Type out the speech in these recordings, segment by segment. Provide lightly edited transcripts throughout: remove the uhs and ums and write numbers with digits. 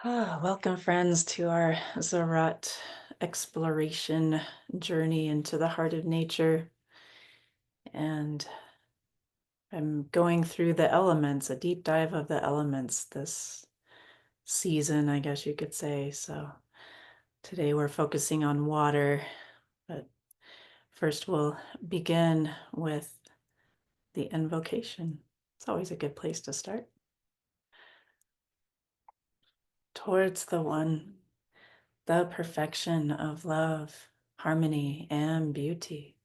Welcome, friends, to our Ziraat exploration journey into the heart of nature. And I'm going through the elements, a deep dive of the elements this season, I guess you could say. So today we're focusing on water, but first we'll begin with the invocation. It's always a good place to start. Towards the one, the perfection of love, harmony, and beauty,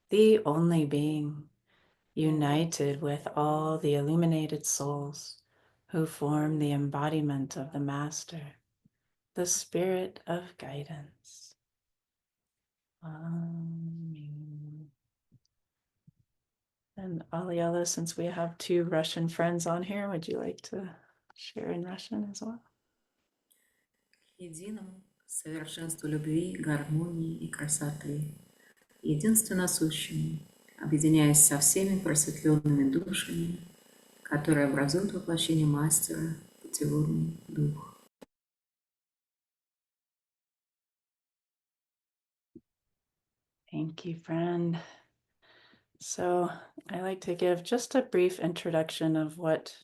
the only being, united with all the illuminated souls who form the embodiment of the Master, the Spirit of guidance. Amen. And Aliela, since we have two Russian friends on here, would you like to share in Russian as well? Единому, совершенству любви, гармонии и красоты, единственно сущему, объединяясь со всеми просветленными душами, которые образуют воплощение Мастера, путеводный дух. Thank you, friend. So I like to give just a brief introduction of what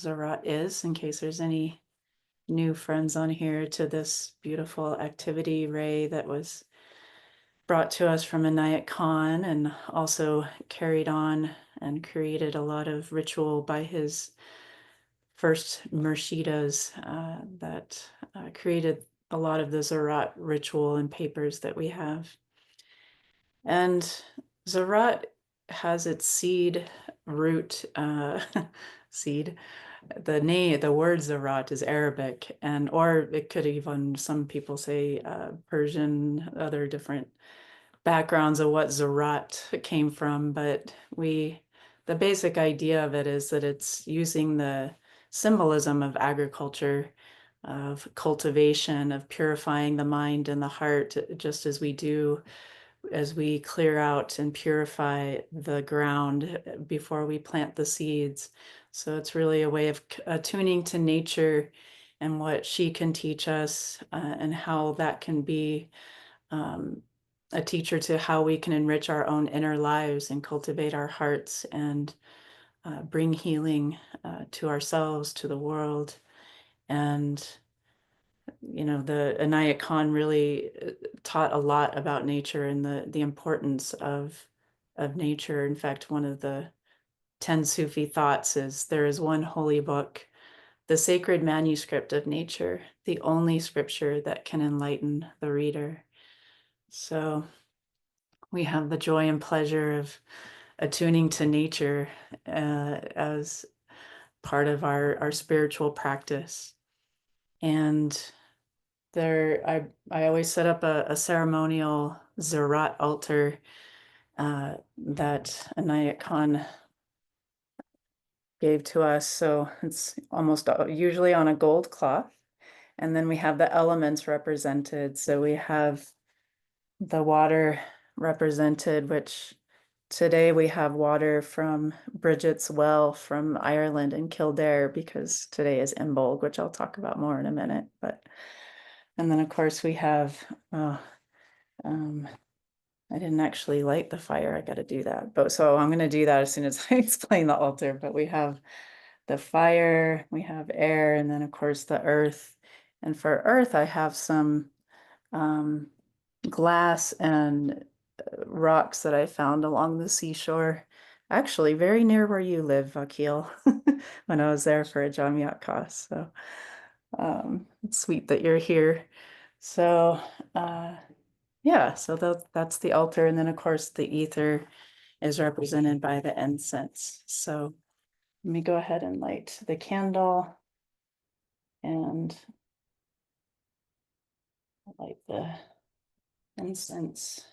Ziraat is, in case there's any new friends on here to this beautiful activity ray that was brought to us from Inayat Khan and also carried on and created a lot of ritual by his first Murshidas that created a lot of the Ziraat ritual and papers that we have. And Ziraat has its seed root seed. The word Ziraat is Arabic, and or it could even, some people say Persian, other different backgrounds of what Ziraat came from, but the basic idea of it is that it's using the symbolism of agriculture, of cultivation, of purifying the mind and the heart, just as we do as we clear out and purify the ground before we plant the seeds. So it's really a way of attuning to nature and what she can teach us, and how that can be a teacher to how we can enrich our own inner lives and cultivate our hearts and bring healing to ourselves, to the world. And the Inayat Khan really taught a lot about nature and the importance of nature. In fact, one of the 10 Sufi thoughts is there is one holy book, the sacred manuscript of nature, the only scripture that can enlighten the reader. So we have the joy and pleasure of attuning to nature as part of our spiritual practice. And I always set up a ceremonial Ziraat altar that Anayat Khan gave to us. So it's almost usually on a gold cloth. And then we have the elements represented. So we have the water represented, which today we have water from Bridget's well from Ireland and Kildare, because today is Imbolc, which I'll talk about more in a minute. And then of course we have, I didn't actually light the fire. I got to do that. But so I'm going to do that as soon as I explain the altar. But we have the fire, we have air, and then of course the earth. And for earth, I have some glass and rocks that I found along the seashore, actually very near where you live, Vakil, when I was there for a Jamiat class. So it's sweet that you're here. So yeah, so that's the altar. And then of course the ether is represented by the incense. So let me go ahead and light the candle and light the incense.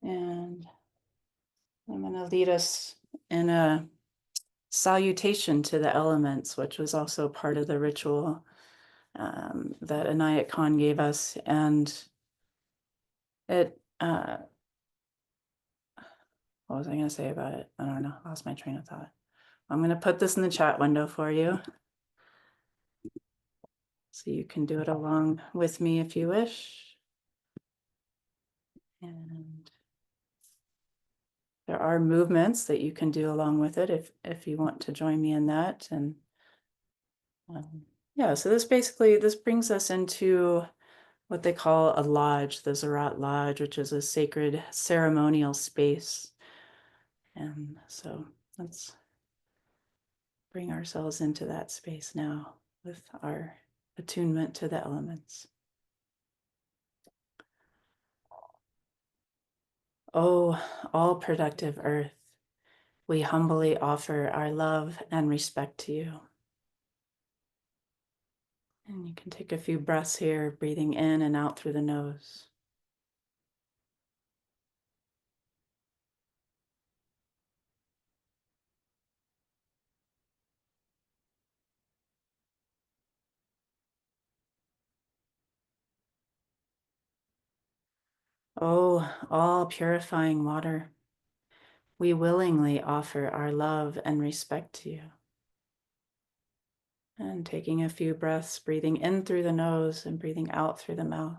And I'm going to lead us in a salutation to the elements, which was also part of the ritual that Inayat Khan gave us. And it, what was I going to say about it? I don't know. Lost my train of thought. I'm going to put this in the chat window for you, so you can do it along with me if you wish. And there are movements that you can do along with it if you want to join me in that. And yeah, so this brings us into what they call a lodge, the Ziraat Lodge, which is a sacred ceremonial space. And so let's bring ourselves into that space now with our attunement to the elements. Oh, all productive earth, we humbly offer our love and respect to you. And you can take a few breaths here, breathing in and out through the nose. Oh, all purifying water, we willingly offer our love and respect to you. And taking a few breaths, breathing in through the nose and breathing out through the mouth.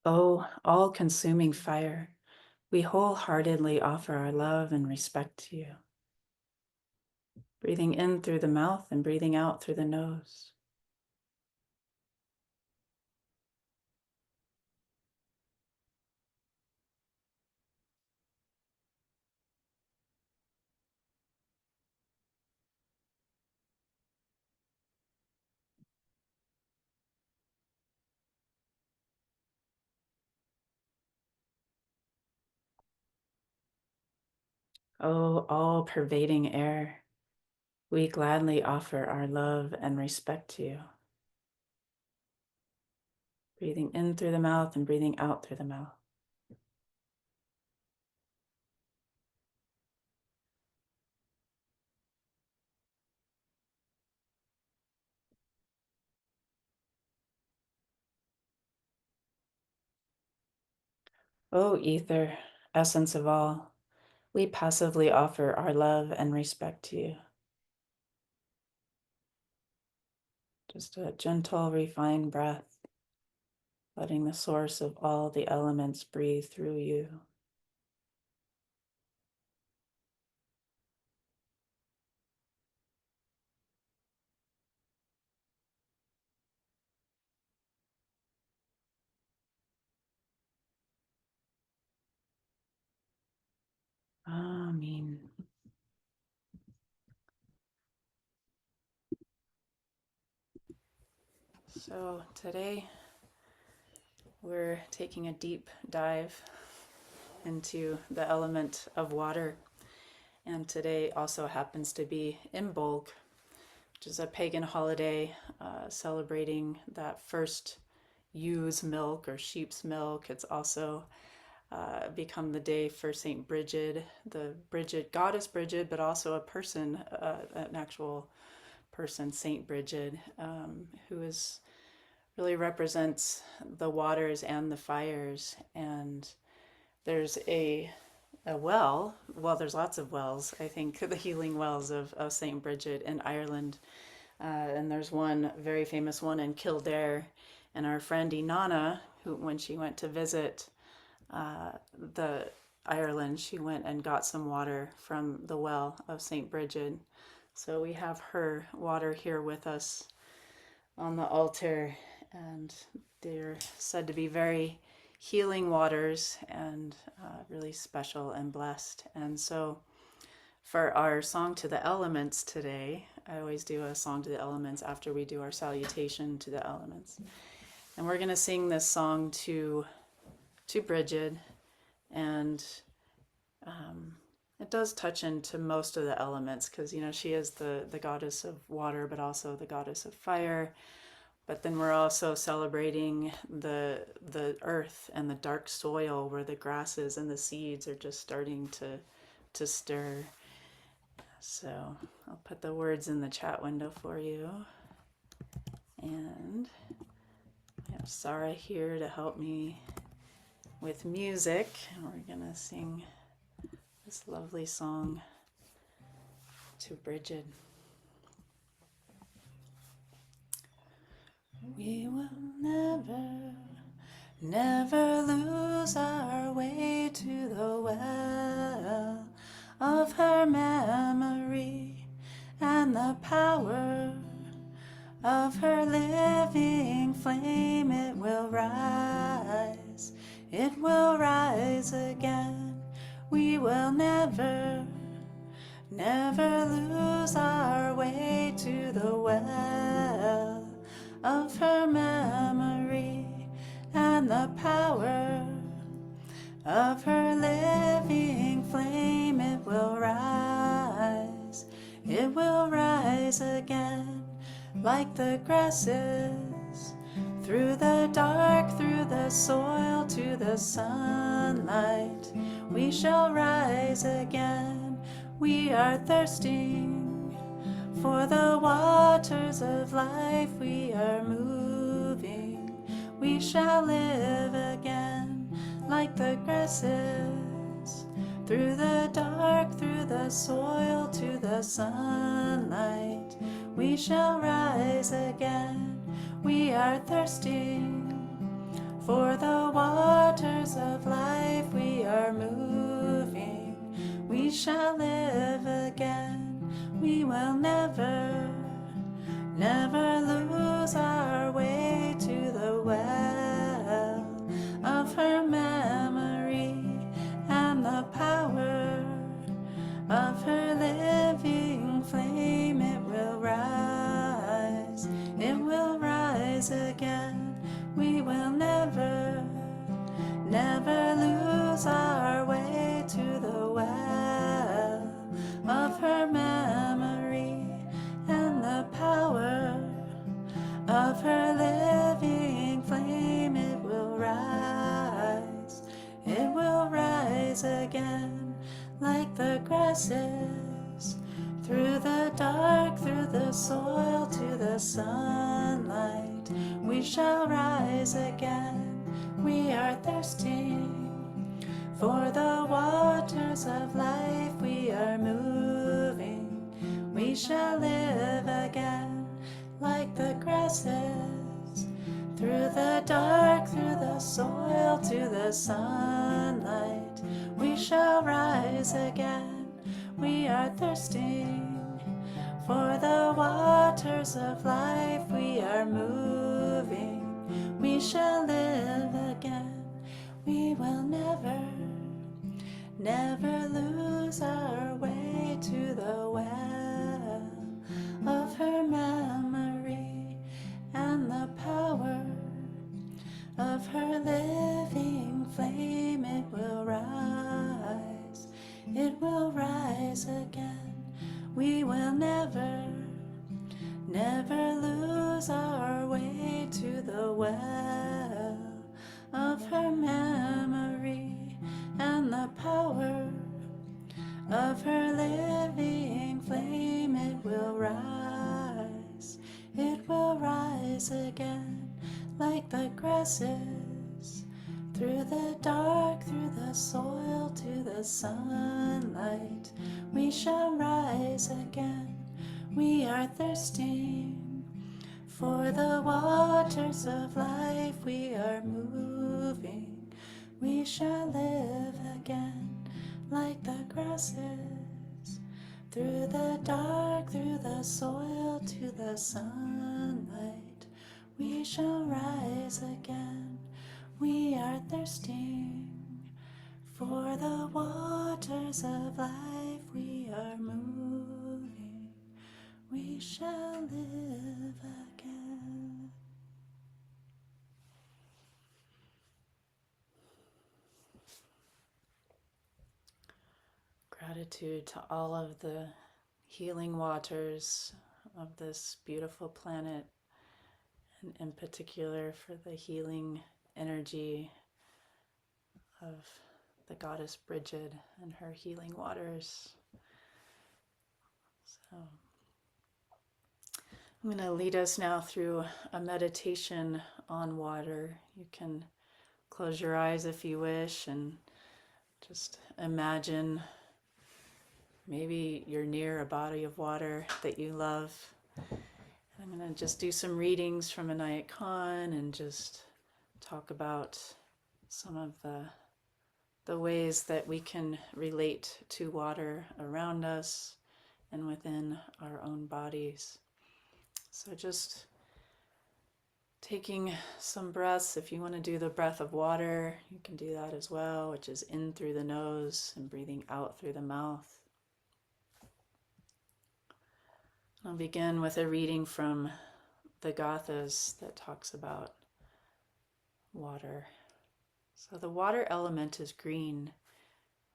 Oh, all-consuming fire, we wholeheartedly offer our love and respect to you. Breathing in through the mouth and breathing out through the nose. Oh, all-pervading air, we gladly offer our love and respect to you. Breathing in through the mouth and breathing out through the mouth. Oh, ether, essence of all, we passively offer our love and respect to you. Just a gentle, refined breath, letting the source of all the elements breathe through you. Amen. So today we're taking a deep dive into the element of water. And today also happens to be Imbolc, which is a pagan holiday celebrating that first ewe's milk or sheep's milk. It's also become the day for Saint Bridget, the Bridget, goddess Bridget, but also a person, an actual person, Saint Bridget, who is really represents the waters and the fires. And there's a well, there's lots of wells, I think, the healing wells of St. Bridget in Ireland. And there's one very famous one in Kildare. And our friend Inanna, who, when she went to visit the Ireland, she went and got some water from the well of St. Bridget. So we have her water here with us on the altar, and they're said to be very healing waters and really special and blessed. And so for our song to the elements today, I always do a song to the elements after we do our salutation to the elements. And we're going to sing this song to Bridget, and it does touch into most of the elements because, you know, she is the goddess of water, but also the goddess of fire. But then we're also celebrating the earth and the dark soil where the grasses and the seeds are just starting to stir. So I'll put the words in the chat window for you. And I have Sarah here to help me with music. And we're gonna sing this lovely song to Bridget. We will never, never lose our way to the well of her memory and the power of her living flame. It will rise again. We will never, never lose our way to the well of her memory and the power of her living flame. It will rise again like the grasses, through the dark, through the soil to the sunlight. We shall rise again. We are thirsting for the waters of life. We are moving. We shall live again like the grasses, through the dark, through the soil to the sunlight. We shall rise again. We are thirsting for the waters of life. We are moving. We shall live again. We will never, never lose our way to the well of her memory and the power of her living flame. It will rise again. We will never, never lose our way to the well of her memory and the power of her living flame. It will rise again like the grasses, through the dark, through the soil to the sunlight. We shall rise again. We are thirsting for the waters of life. We are moving. We shall live again like the grasses, through the dark, through the soil to the sunlight. We shall rise again. We are thirsting for the waters of life. We are moving. We shall live again. We will never, never lose our way to the well of her memory and the power of her living flame. It will rise again. We will never, never lose our way to the well of her memory and the power of her living flame. It will rise again like the grasses, through the dark, through the soil to the sunlight. We shall rise again. We are thirsting for the waters of life. We are moving. We shall live again like the grasses, through the dark, through the soil to the sunlight. We shall rise again. We are thirsting for the waters of life. We are moving. We shall live again. Gratitude to all of the healing waters of this beautiful planet, and in particular for the healing energy of the goddess Bridget and her healing waters. So I'm going to lead us now through a meditation on water. You can close your eyes if you wish and just imagine maybe you're near a body of water that you love. I'm going to just do some readings from Inayat Khan and just talk about some of the ways that we can relate to water around us and within our own bodies. So just taking some breaths. If you want to do the breath of water, you can do that as well, which is in through the nose and breathing out through the mouth. I'll begin with a reading from the Gathas that talks about water. So the water element is green,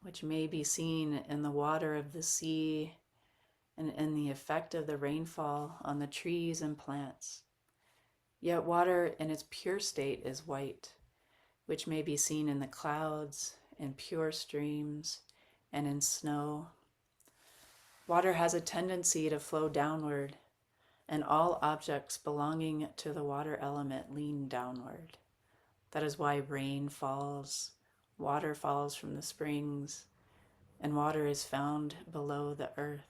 which may be seen in the water of the sea and in the effect of the rainfall on the trees and plants. Yet water in its pure state is white, which may be seen in the clouds, in pure streams, and in snow. Water has a tendency to flow downward, and all objects belonging to the water element lean downward. That is why rain falls, water falls from the springs, and water is found below the earth.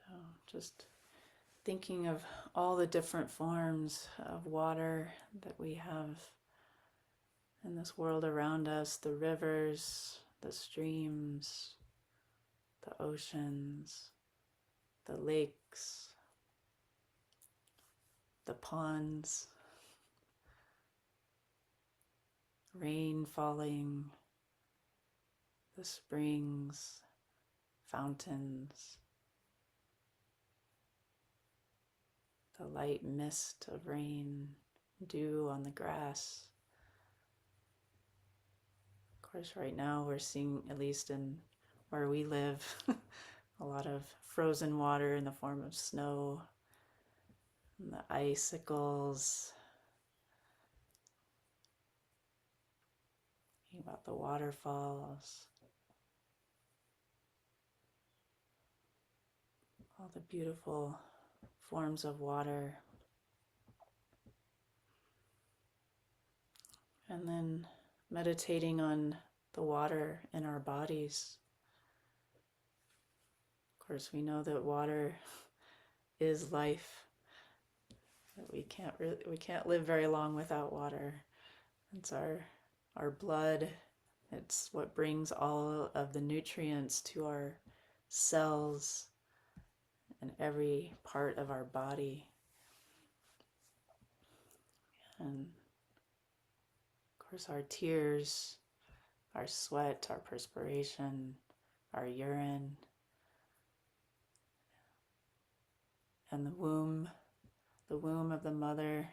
So just thinking of all the different forms of water that we have in this world around us, the rivers, the streams, the oceans, the lakes, the ponds, rain falling, the springs, fountains, the light mist of rain, dew on the grass. Of course, right now we're seeing, at least in where we live, a lot of frozen water in the form of snow, and the icicles. Thinking about the waterfalls, all the beautiful forms of water. And then meditating on the water in our bodies. Of course, we know that water is life. That we can't live very long without water. It's our blood. It's what brings all of the nutrients to our cells and every part of our body. And of course, our tears, our sweat, our perspiration, our urine, and the womb of the mother.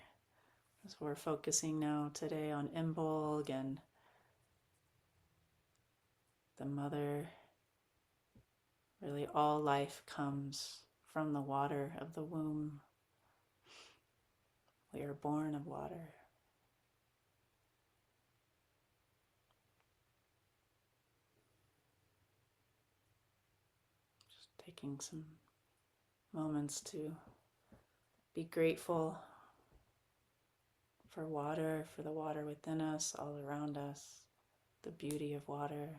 As we're focusing now today on Imbolc and the mother. Really, all life comes from the water of the womb. We are born of water. Just taking some moments to be grateful for water, for the water within us, all around us, the beauty of water,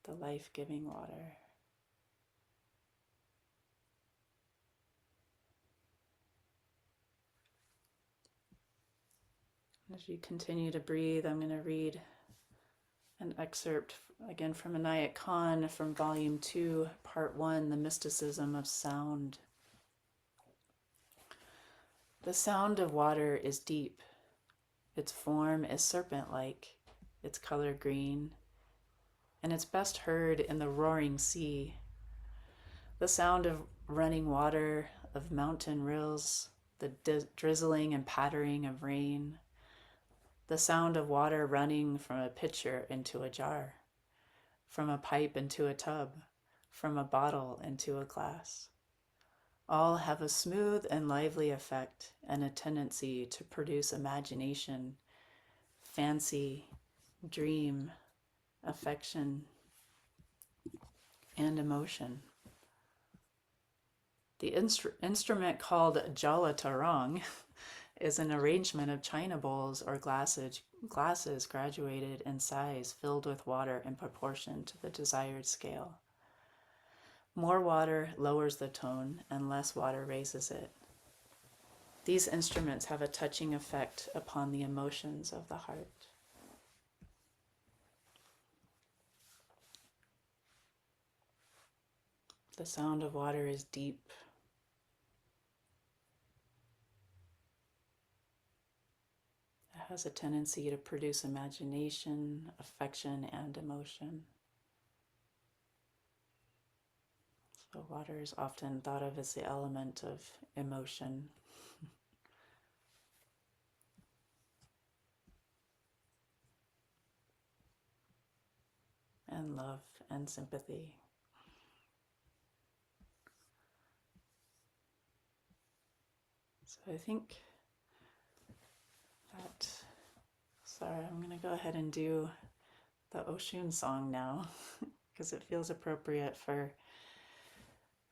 the life-giving water. As you continue to breathe, I'm going to read an excerpt again from Inayat Khan from Volume 2, Part 1, The Mysticism of Sound. The sound of water is deep. Its form is serpent-like, its color green, and it's best heard in the roaring sea. The sound of running water of mountain rills, the drizzling and pattering of rain, the sound of water running from a pitcher into a jar, from a pipe into a tub, from a bottle into a glass. All have a smooth and lively effect and a tendency to produce imagination, fancy, dream, affection, and emotion. The instrument called jalatarong is an arrangement of china bowls or glasses graduated in size, filled with water in proportion to the desired scale. More water lowers the tone, and less water raises it. These instruments have a touching effect upon the emotions of the heart. The sound of water is deep. It has a tendency to produce imagination, affection, and emotion. So water is often thought of as the element of emotion. And love and sympathy. So I think that, sorry, I'm going to go ahead and do the Oshun song now because it feels appropriate for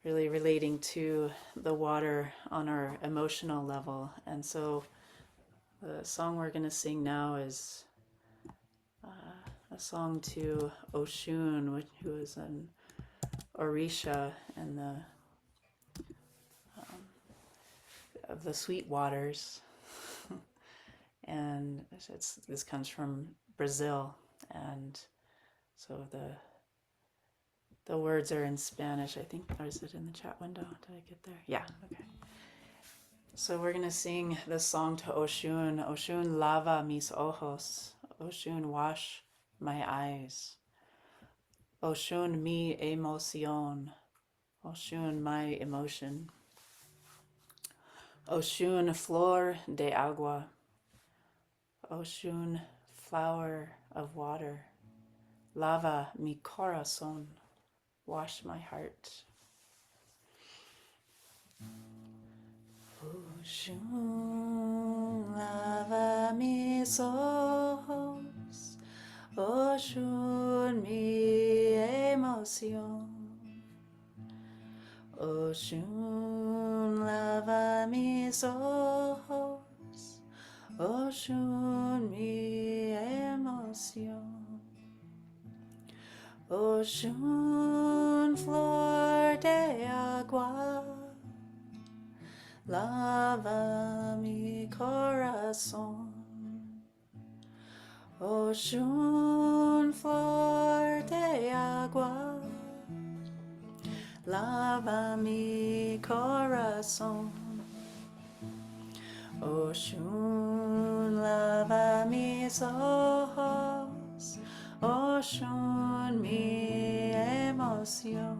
really relating to the water on our emotional level. And so the song we're going to sing now is a song to Oshun, who is an Orisha and of the sweet waters. And this comes from Brazil, and so the words are in Spanish, I think. Or is it in the chat window? Did I get there? Yeah, okay. So we're gonna sing this song to Oshun. Oshun, lava mis ojos. Oshun, wash my eyes. Oshun, mi emoción. Oshun, my emotion. Oshun, flor de agua. Oshun, flower of water. Lava mi corazón. Wash my heart. Oshun, lava mis ojos. Oshun, mi emoción. Oshun, lava mis ojos. Oshun, mi emoción. Oshun, flor de agua, lava mi corazón. Oshun, flor de agua, lava mi corazón. Oshun, lava mis ojos. Oshun, mi emoción.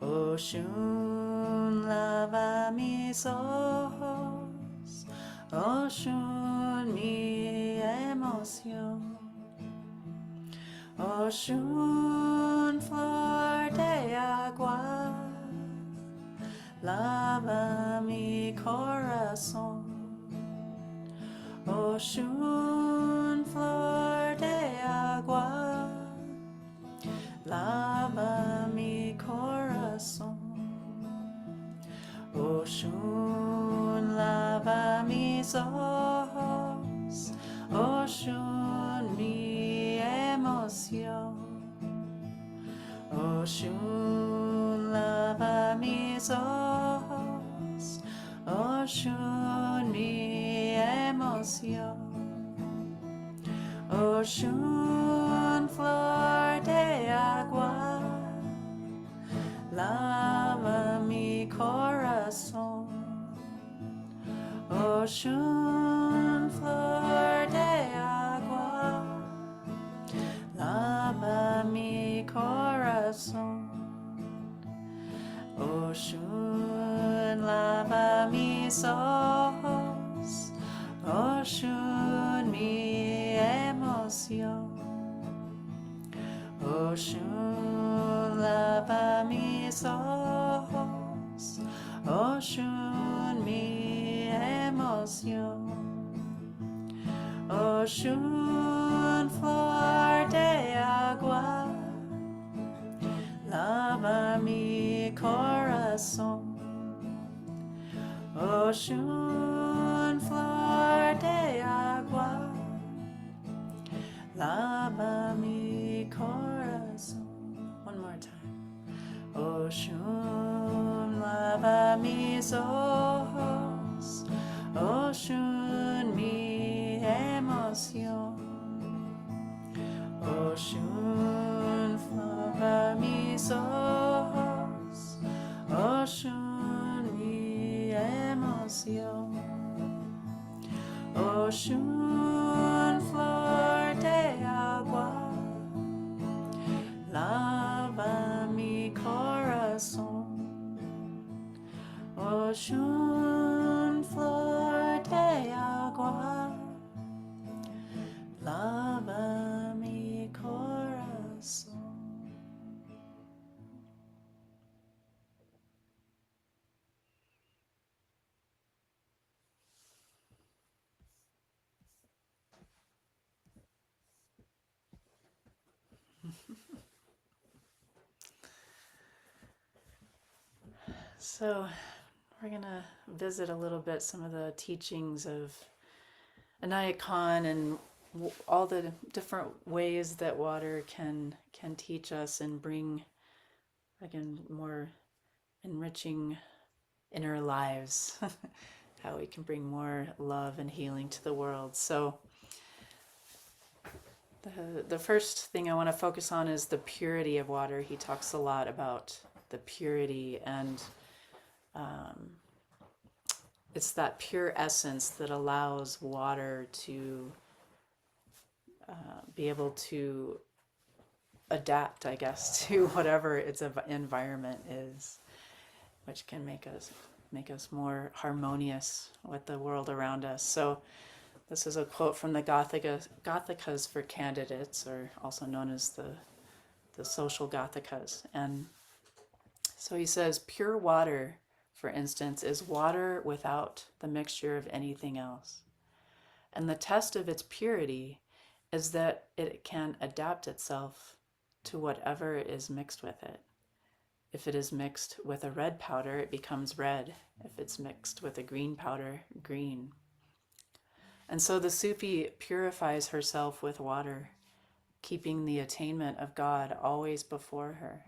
Oshun, lava mis ojos. Oshun, mi emoción. Oshun, flor de agua, lava mi corazón. Oshun, flor de agua, lava mi corazón. Oshun, lava mis ojos. Oshun, mi emoción. Oshun, lava mis ojos. Oshun, mi emoción. Oshun, flor de agua, lava mi corazón. Oshun, flor de agua, lava mi corazón. Oshun, mis ojos, Oshun mi emoción. Oshun lava mis ojos, Oshun mi emoción. Oshun flor de agua, lava mi corazón. Oshun flor de agua, lava mi corazón. One more time. Oshun lava mis ojos, Oshun mi emoción. Oshun lava mis ojos, Oshun mi emoción. Oshun flor de agua, lava mi corazón. Oshun flor de agua, lava mi corazón. So we're going to visit a little bit some of the teachings of Anaya Khan and all the different ways that water can teach us and bring, again, more enriching inner lives, how we can bring more love and healing to the world. So the first thing I want to focus on is the purity of water. He talks a lot about the purity, and it's that pure essence that allows water to be able to adapt, I guess, to whatever its environment is, which can make us more harmonious with the world around us. So this is a quote from the Gothikas for candidates, or also known as the social Gothikas. And so he says, pure water, for instance, is water without the mixture of anything else. And the test of its purity is that it can adapt itself to whatever is mixed with it. If it is mixed with a red powder, it becomes red. If it's mixed with a green powder, green. And so the Sufi purifies herself with water, keeping the attainment of God always before her,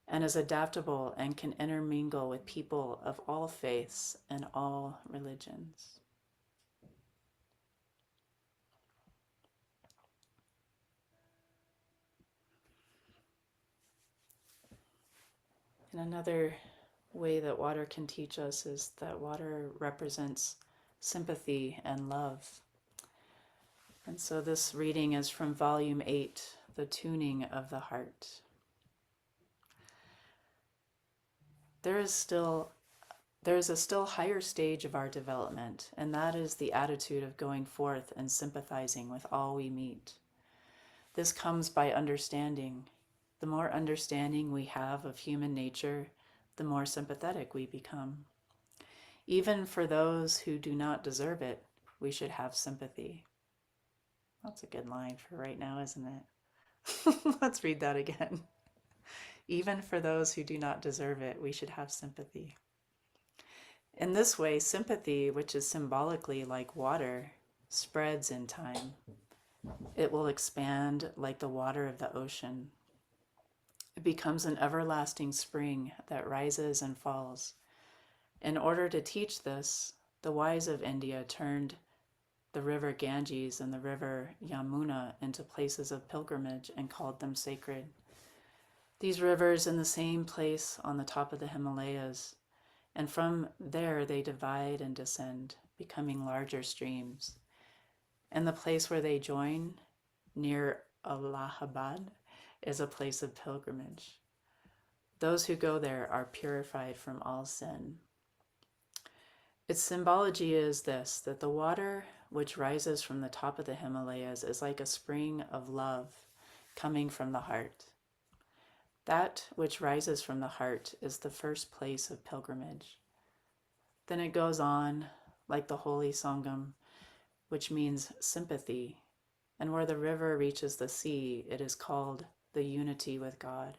and is adaptable and can intermingle with people of all faiths and all religions. And another way that water can teach us is that water represents sympathy and love. And so this reading is from volume 8, The Tuning of the Heart. There is a still higher stage of our development, and that is the attitude of going forth and sympathizing with all we meet. This comes by understanding. The more understanding we have of human nature, the more sympathetic we become. Even for those who do not deserve it, we should have sympathy. That's a good line for right now, isn't it? Let's read that again. Even for those who do not deserve it, we should have sympathy. In this way, sympathy, which is symbolically like water, spreads in time. It will expand like the water of the ocean. It becomes an everlasting spring that rises and falls. In order to teach this, the wise of India turned the river Ganges and the river Yamuna into places of pilgrimage and called them sacred. These rivers in the same place on the top of the Himalayas, and from there they divide and descend, becoming larger streams. And the place where they join, near Allahabad, is a place of pilgrimage. Those who go there are purified from all sin. Its symbology is this, that the water which rises from the top of the Himalayas is like a spring of love coming from the heart. That which rises from the heart is the first place of pilgrimage. Then it goes on, like the holy Sangam, which means sympathy, and where the river reaches the sea, it is called the unity with God.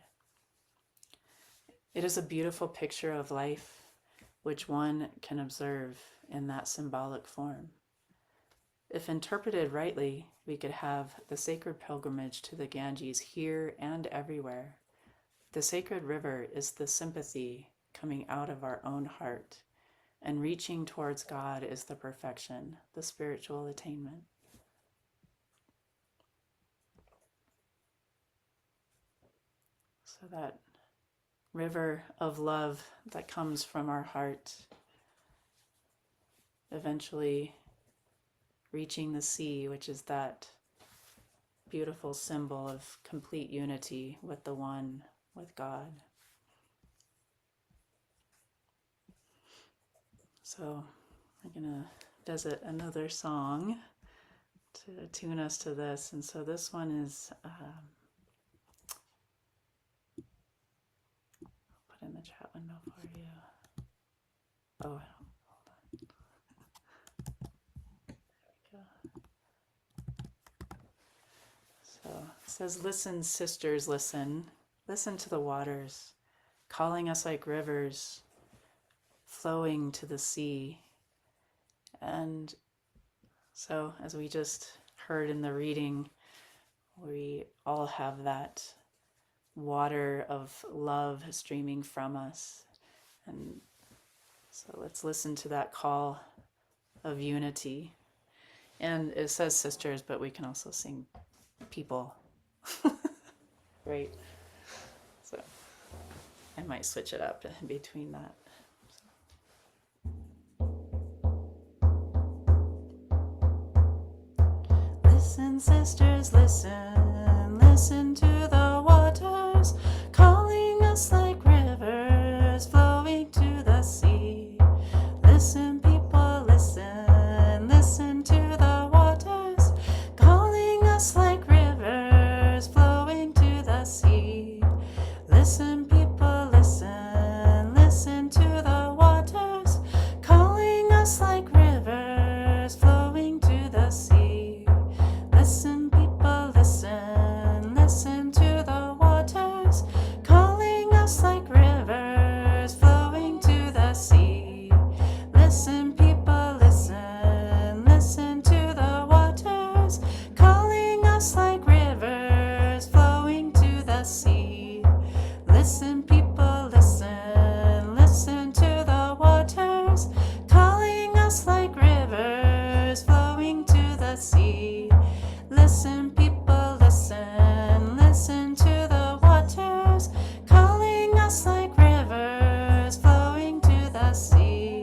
It is a beautiful picture of life, which one can observe in that symbolic form. If interpreted rightly, we could have the sacred pilgrimage to the Ganges here and everywhere. The sacred river is the sympathy coming out of our own heart, and reaching towards God is the perfection, the spiritual attainment. So that river of love that comes from our heart, eventually reaching the sea, which is that beautiful symbol of complete unity with the one, with God. So we're going to visit another song to tune us to this. And so this one is, I'll put in the chat window for you. Oh, hold on. There we go. So it says, listen, sisters, listen. Listen to the waters, calling us like rivers, flowing to the sea. And so, as we just heard in the reading, we all have that water of love streaming from us. And so let's listen to that call of unity. And it says sisters, but we can also sing people. Right? So I might switch it up in between that. Listen, sisters, listen. Listen to the waters calling us like rivers flowing to the sea. Listen, people, listen. Listen to the waters calling us like rivers flowing to the sea. Listen, people, listen. Listen to the waters calling us like rivers flowing to the sea. Listen, people, listen. Listen to the waters calling us like rivers flowing to the sea. Listen, people, listen. Listen to the waters calling us like rivers flowing to the sea. Listen, people, listen. Listen to the waters calling us like rivers flowing to the sea. Listen, people, listen. Listen to the waters calling us like rivers flowing to the sea.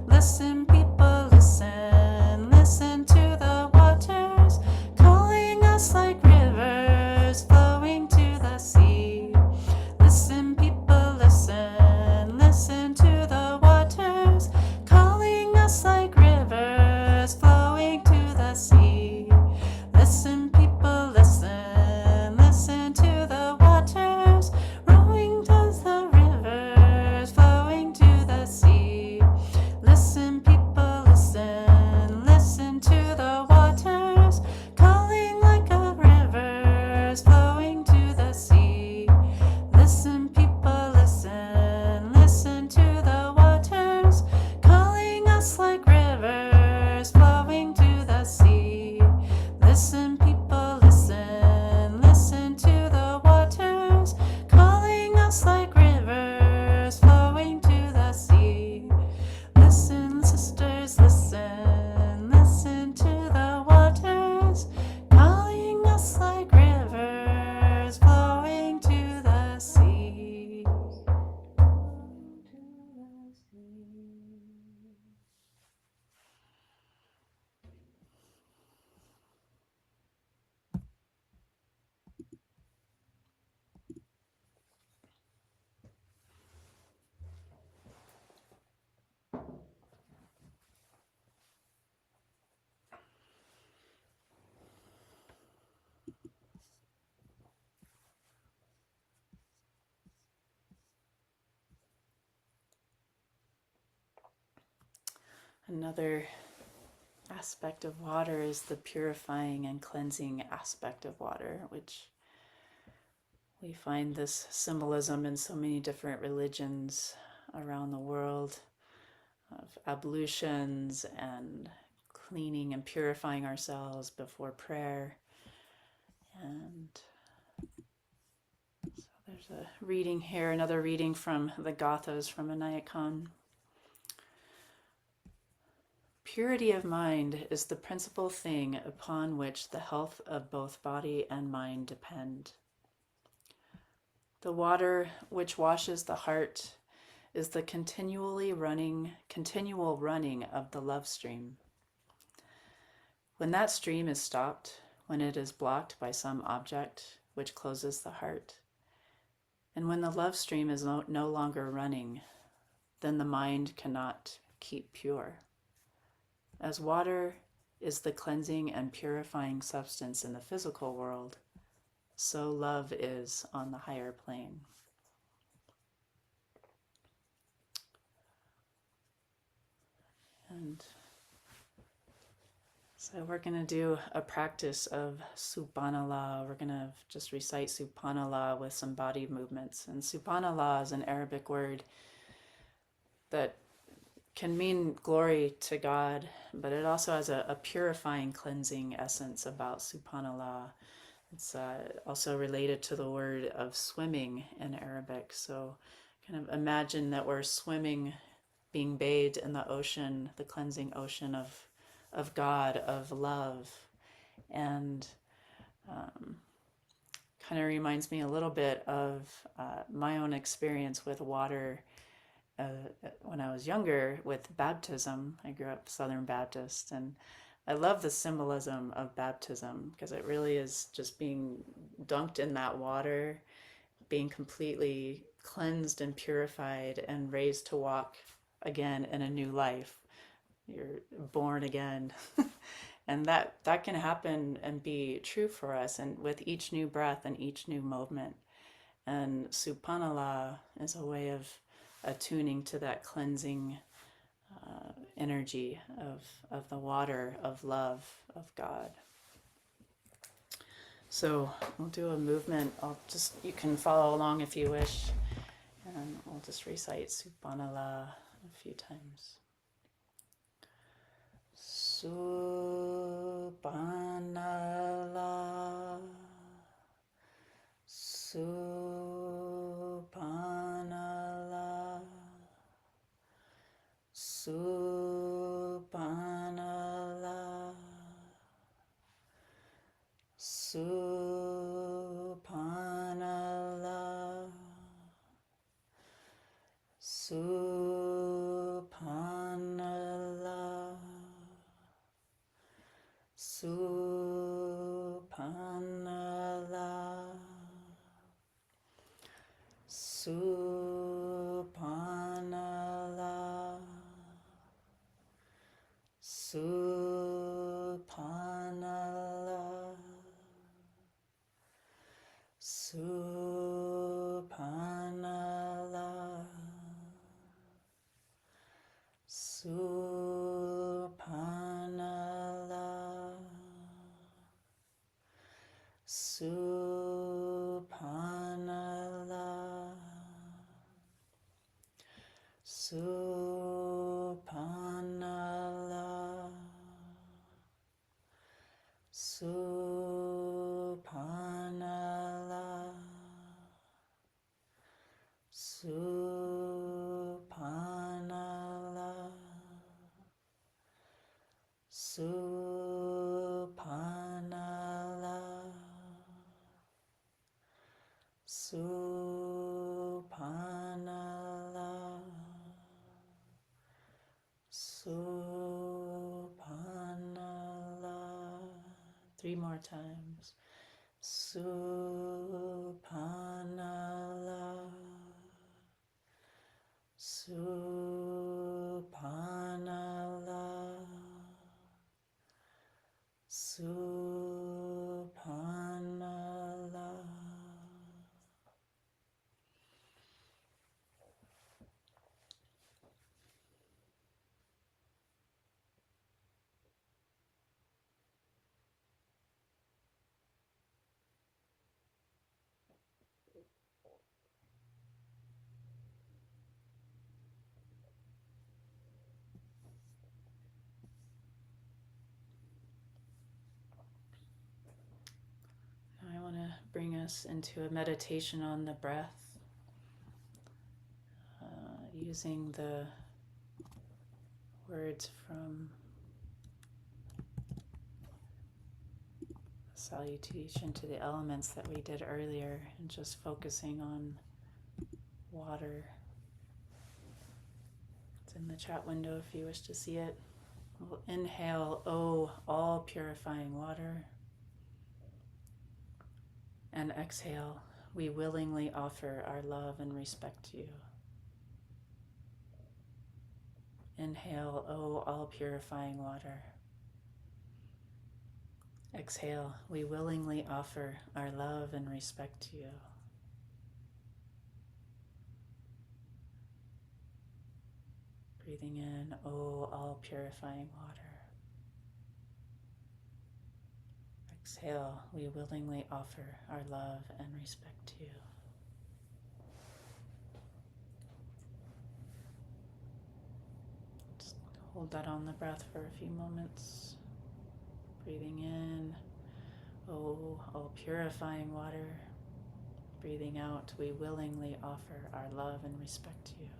Listen, people, listen. Listen to the waters calling us like rivers flowing to the sea. Listen, people, listen. Listen to the waters calling us like rivers flowing to the sea. Listen, people, listen. Listen to the waters rowing towards the rivers flowing to the sea. Listen, people, listen. Listen to the waters calling like a rivers flowing to the sea. Listen, people, listen. Listen to the waters calling us like rivers flowing to the sea. Listen, people, listen. Listen to the waters calling us like rivers flowing to the sea. Listen, sisters, listen. Listen to the waters calling us like rivers flowing to the sea. Another aspect of water is the purifying and cleansing aspect of water, which we find this symbolism in so many different religions around the world, of ablutions and cleaning and purifying ourselves before prayer. And so there's a reading here, another reading from the Gathas from Anayakan. Purity of mind is the principal thing upon which the health of both body and mind depend. The water which washes the heart is the continual running of the love stream. When that stream is stopped, when it is blocked by some object which closes the heart, and when the love stream is no longer running, then the mind cannot keep pure. As water is the cleansing and purifying substance in the physical world, so love is on the higher plane. And so we're going to do a practice of Subhanallah. We're going to just recite Subhanallah with some body movements. And Subhanallah is an Arabic word that can mean glory to God, but it also has a purifying, cleansing essence about Subhanallah. It's also related to the word of swimming in Arabic. So kind of imagine that we're swimming, being bathed in the ocean, the cleansing ocean of God, of love. And kind of reminds me a little bit of my own experience with water when I was younger with baptism. I grew up Southern Baptist, and I love the symbolism of baptism because it really is just being dunked in that water, being completely cleansed and purified and raised to walk again in a new life. You're born again. And that can happen and be true for us, and with each new breath and each new movement. And Subhanallah is a way of attuning to that cleansing energy of the water of love of God. So we'll do a movement. You can follow along if you wish, and we'll just recite Subhanallah a few times. Subhanallah, Subhanallah, Subhanallah, Subhanallah, Subhanallah, Subhanallah, Subhanallah, Subhanallah, Subhanallah, Subhanallah, Subhanallah, Subhanallah, Subhanallah, Subhanallah, Subhanallah, Subhanallah, Subhanallah. 3 more times. Subhanallah, Subhanallah, Subhanallah. us into a meditation on the breath, using the words from the salutation to the elements that we did earlier, and just focusing on water. It's in the chat window if you wish to see it. We'll inhale, O, all purifying water. And exhale, we willingly offer our love and respect to you. Inhale, O, all purifying water. Exhale, we willingly offer our love and respect to you. Breathing in, O, all purifying water. Exhale, we willingly offer our love and respect to you. Just hold that on the breath for a few moments. Breathing in, oh, all purifying water. Breathing out, we willingly offer our love and respect to you.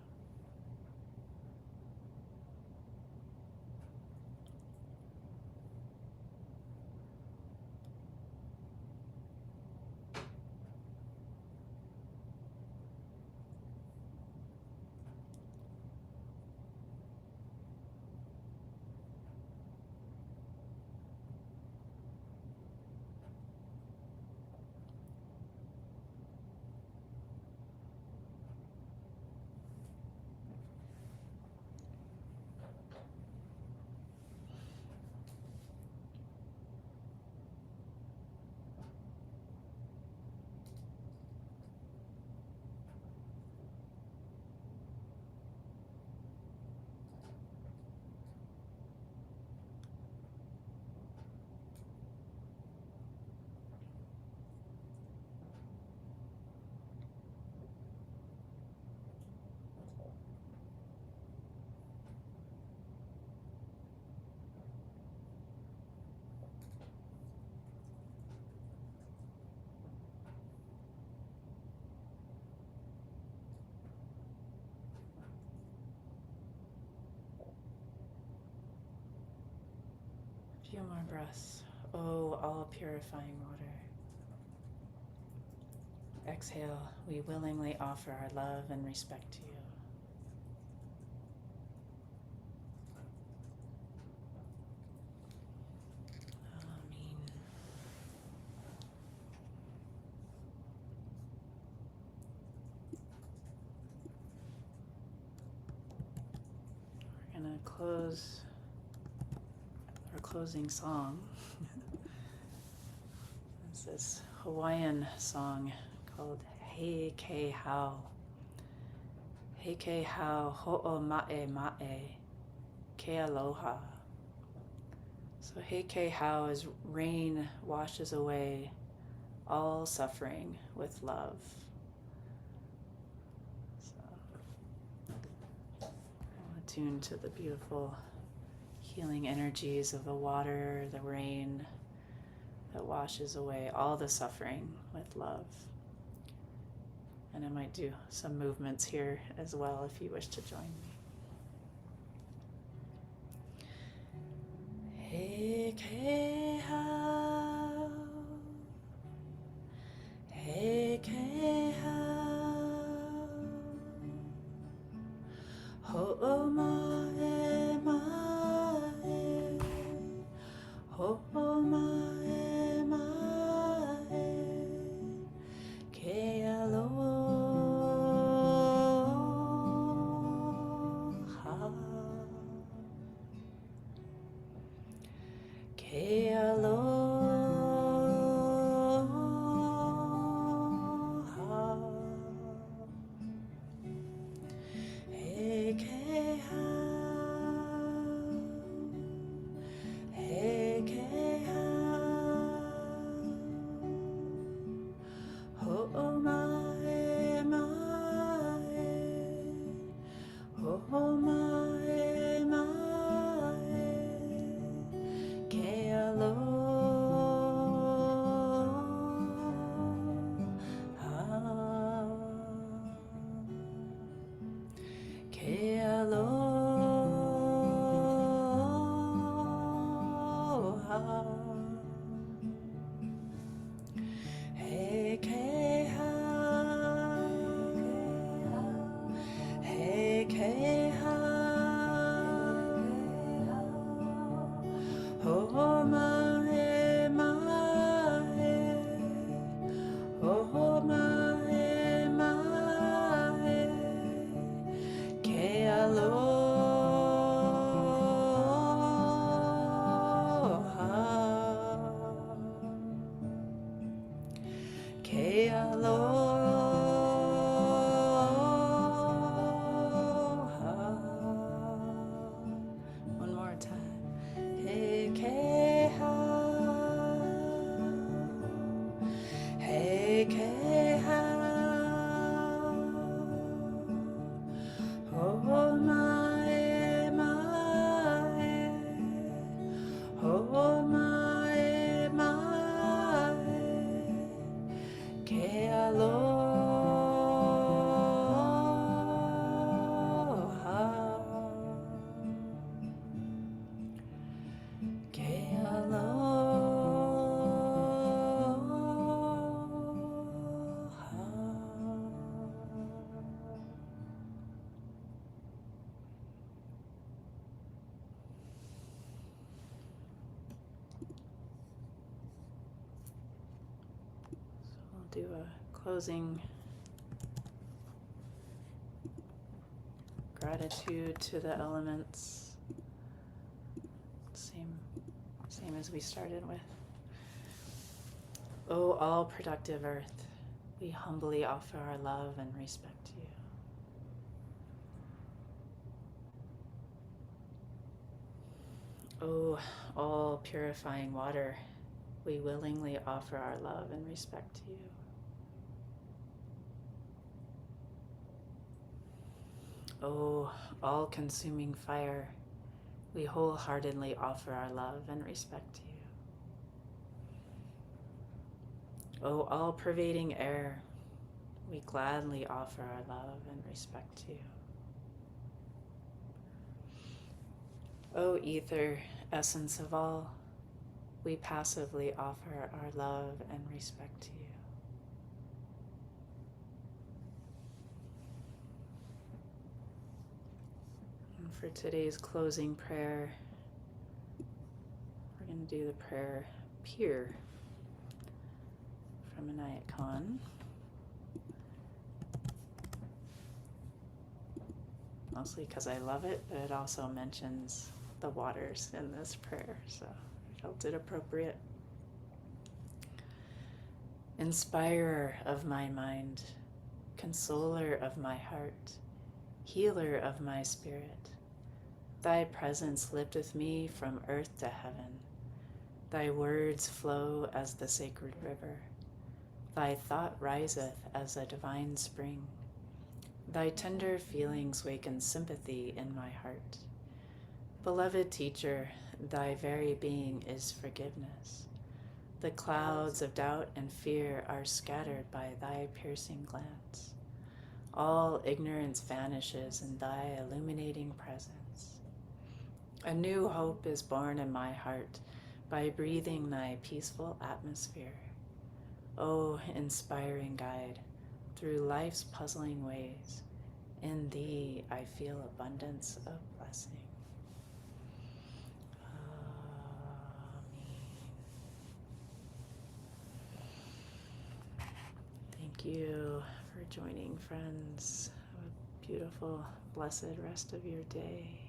Few more breaths. Oh, all purifying water. Exhale, we willingly offer our love and respect to you. Amen. We're gonna close our closing song. It's this Hawaiian song called Hei Ke Hau. Hei Ke Hau Ho'o Ma'e Ma'e Ke Aloha. So Hei Ke Hau is rain washes away all suffering with love. So I'm attuned to the beautiful healing energies of the water, the rain that washes away all the suffering with love. And I might do some movements here as well if you wish to join me. Hei ke hau, hei ke hau, ho'o ma'e ma'e, ho'o ma'e ma'e, ke aloha. Ke aloha. Ke aloha. Hey ke ha. Hey ke ha. Ho mahe mahe. Ho mahe mahe. Ke aloha. Ke aloha. One more time. Hey ke ha. Hey ke ha. Ho mai mai. Ho mai mai. Ke aloha. Ke aloha. I'll do a closing gratitude to the elements. Same as we started with. O all productive earth, we humbly offer our love and respect to you. O all purifying water, we willingly offer our love and respect to you. O all-consuming fire, we wholeheartedly offer our love and respect to you. O all-pervading air, we gladly offer our love and respect to you. O ether, essence of all, we passively offer our love and respect to you. And for today's closing prayer, we're going to do the prayer Peer from Inayat Khan. Mostly because I love it, but it also mentions the waters in this prayer, so I felt it appropriate. Inspirer of my mind, consoler of my heart, healer of my spirit, thy presence lifteth me from earth to heaven. Thy words flow as the sacred river. Thy thought riseth as a divine spring. Thy tender feelings waken sympathy in my heart. Beloved teacher, thy very being is forgiveness. The clouds of doubt and fear are scattered by thy piercing glance. All ignorance vanishes in thy illuminating presence. A new hope is born in my heart by breathing thy peaceful atmosphere. O inspiring guide, through life's puzzling ways, in thee I feel abundance of blessing. Amen. Thank you for joining, friends. Have a beautiful, blessed rest of your day.